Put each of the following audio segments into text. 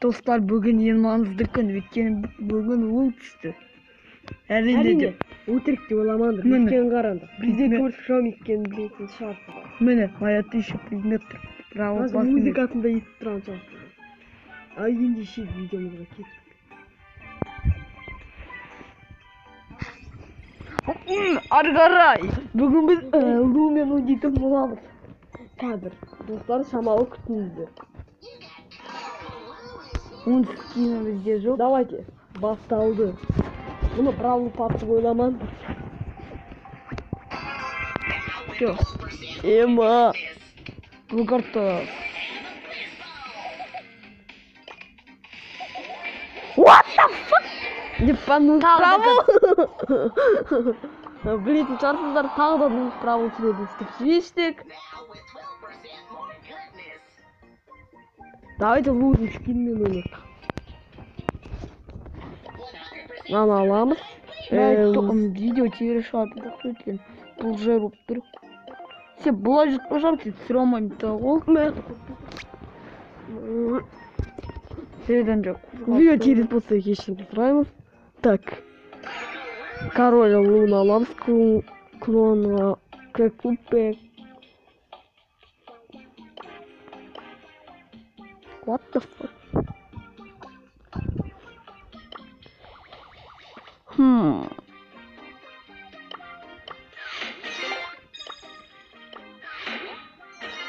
Достар, бүгін ең маңызды күн, өйткені бүгін ол түсті. Әрине өтірік деп ойламаңдар. Өткен қараңдар. Бізде көріп шам екенін білетін шығарсыздар. Міне, аятты еще предмет тұр. Қазір музыкасын да естіп тұрған шығарсыздар. Ал енді ше видеомызға кеттік. Ары қарай, бүгін біз Лумен ойнайтын боламыз. Қазір достар, шамалы күтіңіздер. Оның скині бізде жоқ. Давайте, басталды. Бұны бравл патты ойламаңдар. Все. Ема. Бұл карта. What the fuck? Деп бравл. Білетін шығарсыздар, тағы да бравл сүреді істеп жештік. Давайте лудың скинмен ойнайық. Мана аламыз. Видео тегері шығады. Бұл жай болып тұр. Сен бұлай жұтпашам, сен түсіре алмаймын тағы. Середен жоқ. Видео тегері болса кешірім сұраймыз. Так. Король Луна аламыз. Клонға Кэкупек. What the fuck?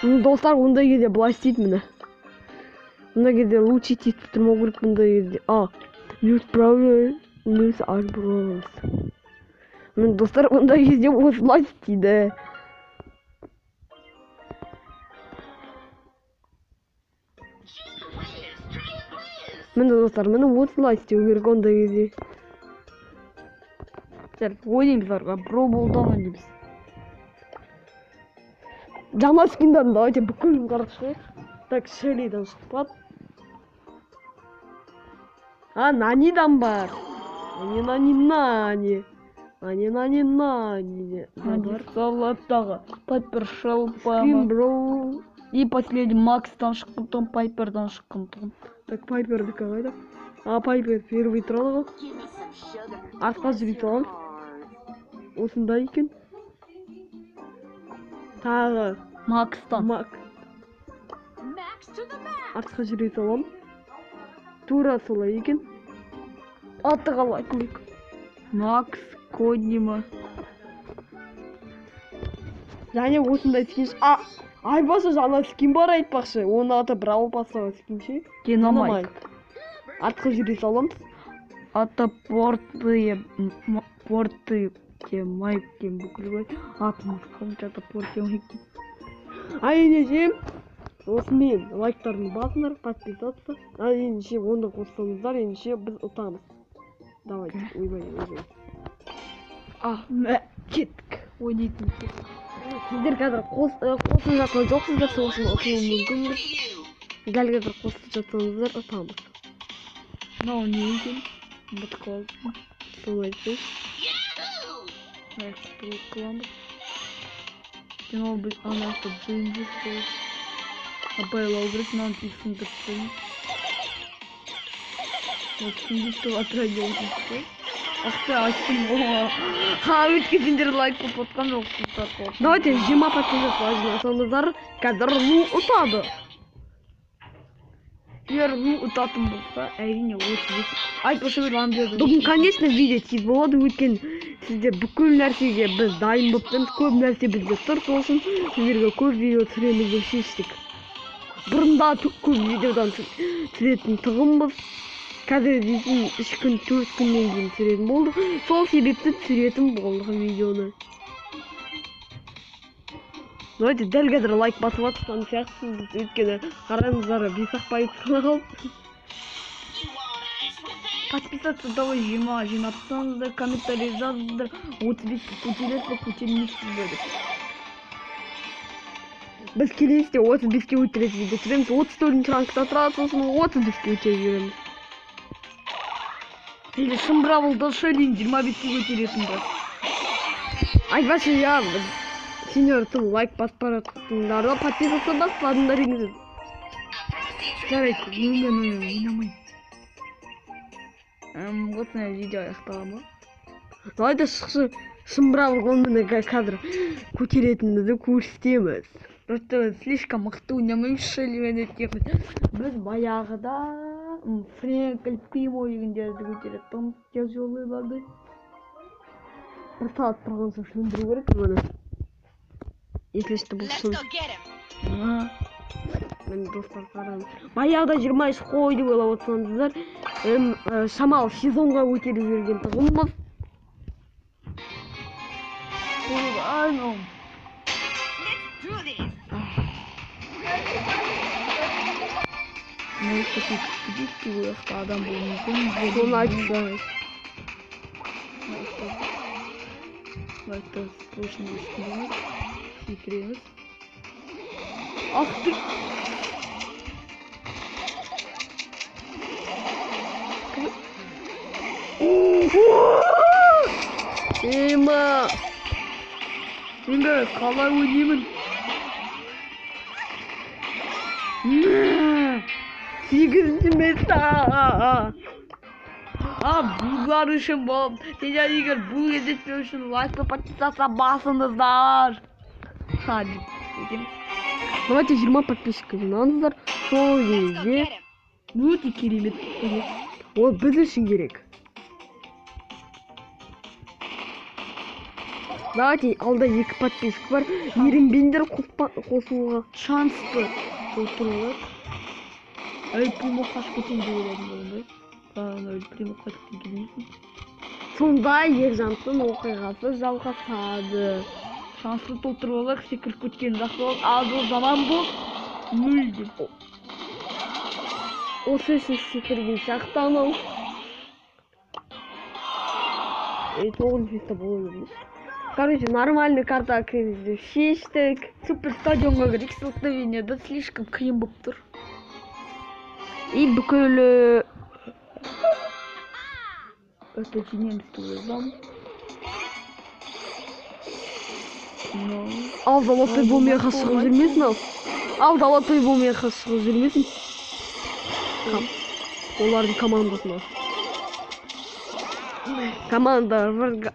Достар, ондай кезде былай істейді міне. Ондай кезде лучше тиіп тұрмау керек бұндай кезде. Нюс правильно, нюс альбровыз. Мен достар, ондай кезде осылай істейді. Мені достар, мені осылай істеу керек ондай кезде. Ойнаймыз арға, бро болдан ойнаймыз. Жаңа скиндарын давайте бүкілін қарап шығайық. Так, Шеллидан шықпады. Нанидан бар. Нани. Салаттағы Пайпер Шелпа. Скин, бро. И последний Макстан шыққан том, Пайпердан шыққан том. Так, Пайперді қағайда. Пайпер первый тұрады ғой. Артқа жүрей салам. Осындай екен. Тағы. Макстан. Артқа жүрей салам. Тура солай екен. Аты қалай көйік. Макс Коднима. Және осындай скин. Айбасы жаңа скин бар айтпақшы. Оның аты бравл пассаға скин ше. Динамайт. Артқа жүрей саламыз. Аты порты майк кен бүкіл ғой. Атын қамчаты порты майк кен. Ендеше осымен лайктарын басыңдар, подписаться. Ендеше онда қоссаңыздар, ендеше біз ұтамыз. Давайте, ойбай. Кеттік. Ойнайтын кеттік. Сіздер қазір қосын жатқан жоқсыздар, соғысын ұтылуы мүмкін. Дәл қазір қосын жатсаңыздар, ұтамыз. Мынау не екен? Бұт қалды. Солай сөз. Аяқты қыламыз. Ол біз анақты бүйінді сол. Байлау керек, мынау түйсінді қойын. Өткенде сол атырайда өтесіз. Ақты астым оға. Өткендер лайк көп отқан жоқсыздар қол. Давайте 20 подписаться жинасаңыздар, қазір Лу ұтады. Егер Лу ұтатын болса, әрине өтсіз. Айтпашы бір ламберді. Бүгін, конечно, видео тез болады, өткен сізде бүкіл нәрсеге біз дайын бұппен, көп нәрсе бізде тұр, сосын сіздерге көп видео түсіремізді шештік. Бұрында көп видеодан түсіретін тұғымбыз. Қазір дейтін 3 күн, 4 күннен кейін түсіретін болды. Сол себепті түсіретін болдық видеоны. Давайте дәл қазір лайк басып атқан сияқтысыз, өйткені қараймыздар бейсақпай тұрған. Подписаться давай жинатсаңыздар, комментарий жазыңыздар, 35-ке көтересіз, көтермейсіздер. Біз келесіде 35-ке өтересіз видео түсіреміз, 34-ші ранкта тұрады, сосын 35-ке өтеріп жүреміз. Или шымбравылды шөлін 25-ке көтеретін бар. Айтпашы, сендер тым лайк басып баратсыңдар да, подписаться баспадыңдар еңіздер. жарайды, мен ойнамаймын. Осындай видео аяқталады ма? Давайте шымбырап онымен қазір көтеретінімізді көрсетеміз. Просто слишком мықты ойнамаймын, біз баяғыда Фрэнк Эль Примо дегендерді көтеретін жазулайларды. Bir saat тұрған соң шындыру керек мұны. Екіншісі бұл шын. Мен достар қараймын. Баяғыда 23 қой деп ойлап отырсаңыздар, шамал сезонға өтеріп жүрген тұғымыз. Адам болмайды. Соны айтсаңыз. Лайкты срочно естімейміз. Секіреміз. Ах ты! Ема! Енді қалай ойнаймын? Сегізінші места! Бұлар үшін болып, сендер егер бұл кездеспеу үшін лайкты подписаться басыңыздар. Хadi, едем. Давайте 20 подписчиков жинаңыздар. Сол кезде Өте керемет. ол біз үшін керек. Давайте алда 2 подписчик бар. Ерінбендер қосуға. Шансты отыруы. Эль Примо қашып кетейін деп ойладым болғандай. Эль Примо қашып кетейін. Сонда ержанттың оқиғасы жалғасады. Шансты толтырып алайық, секіріп кеткен жақсы болды. Аз ол заман бұл мүлдем. Осы үшін секірген сақтанау. 9 место болу емес. Короче, нормальный карта кіргізді шештік. Супер стадионға кірік, столкновениеде слишком қиын болып тұр. И бүкіл Это немецті ойлам. Ал золотой болмайға шығып жүрмесін ал. Ал золотой болмайға шығып жүрмесін. Олардың командасына. Команда врага.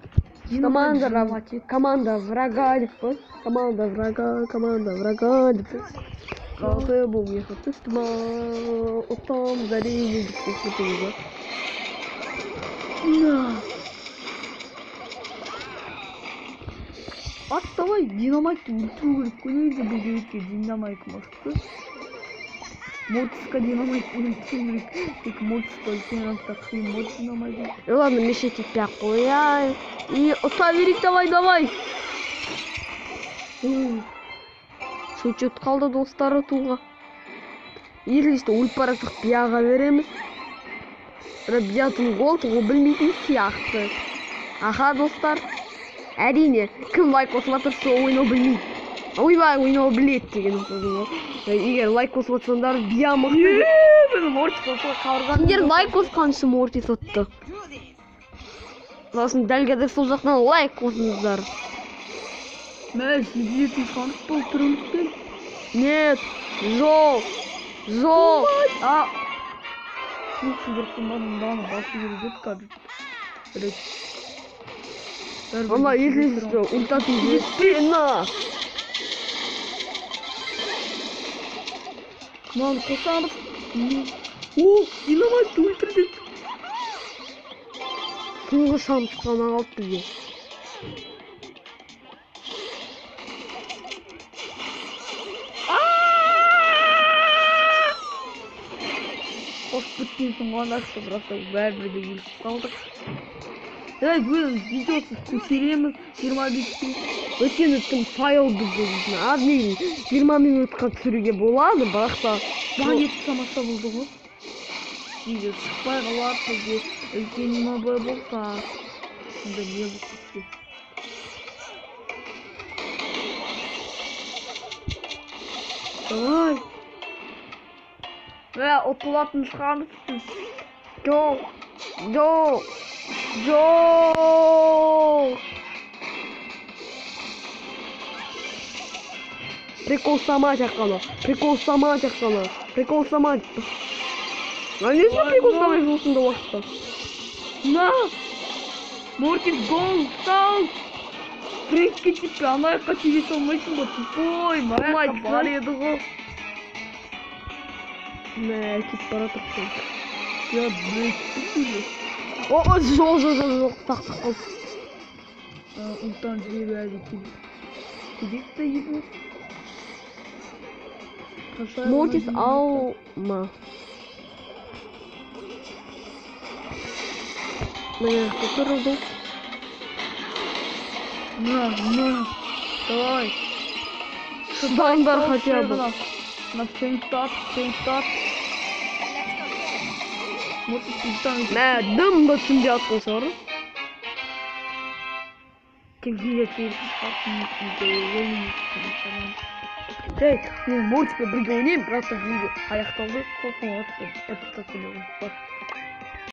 Команда врага деп қой. Команда врага деп қой. Золотой болмайға түстіма. Отам зарейді деп қой. Давай динамайтты өлтіру керек қой, негізі бұл керекке динамайт мықты. Мортисқа динамайт өлтіру керек. Тек мортисқа өлтірген қиын мод динамайт. Ладно, мешет етпей қояйын. И ұта берейік, давай. Сөйтіп қалды достары туға. Ерлесті өлпарақтық бияға береміз. Рабиятын гол тұғы білмейтін сияқты. Аха, достар. Әрине, кім лайк қосып атырса ойнау білмейді. Ойбай, ойнау біледі деген сөзі. Егер лайк қосып атсаңдар, бия мықты. Мен мортис отқа қалырған. Сендер лайк қосқан үшін мортис отты. Сосын дәл қазір сол жақтан лайк қосыңыздар. Мен сізді қанық толтырымызбен. Нет, жол. Лучше вертумандан басы жүргет кажется. Ана ерлесті ұлтатын жетпейна. Ман қосамыз. Динамайтты өлтірден. Соңғы шанс қана қалып бізге. Қосып біткенсің ғанашты, бірақ бәрбірде өліп қалдық. Давай бүгін видеосы көтереміз 25-те. Өткен өткен файл бізде дейсін. Аз дейін 20 минутқа түсіруге болады, бірақ та Бағет самаса болды ғой. Видео шықпай қалады, бізде үлкен МБ болса. Сонда не бұқытты. Давай. Отылатын шығармыз. Жо. Прикол сама жаққаны. Прикол сама жаққаны. Прикол сама. А не знаю, прикол сама осында уақытта. На! Мортис гол, сал! Фрикке типпе, ана жаққа тиге салмайсың ба, тупой, мына жаққа бар еді ғой. Мә, кетіп бара тұрсың. Я, блядь, тупили. Жоқ, тақ қал. Ұлтан жібе әлі кедекті ебі. Мортис алма. Міне, тұрылды. На, давай. Шыдаңдар хотя бы. На фейнтат. Мортис ұлтан жібе. Мә, дым ба түнде атқын сары. Тек жүйе Эй, мен Мортиспен бірге ойнаймын, бірақ та видео аяқталды. Сосын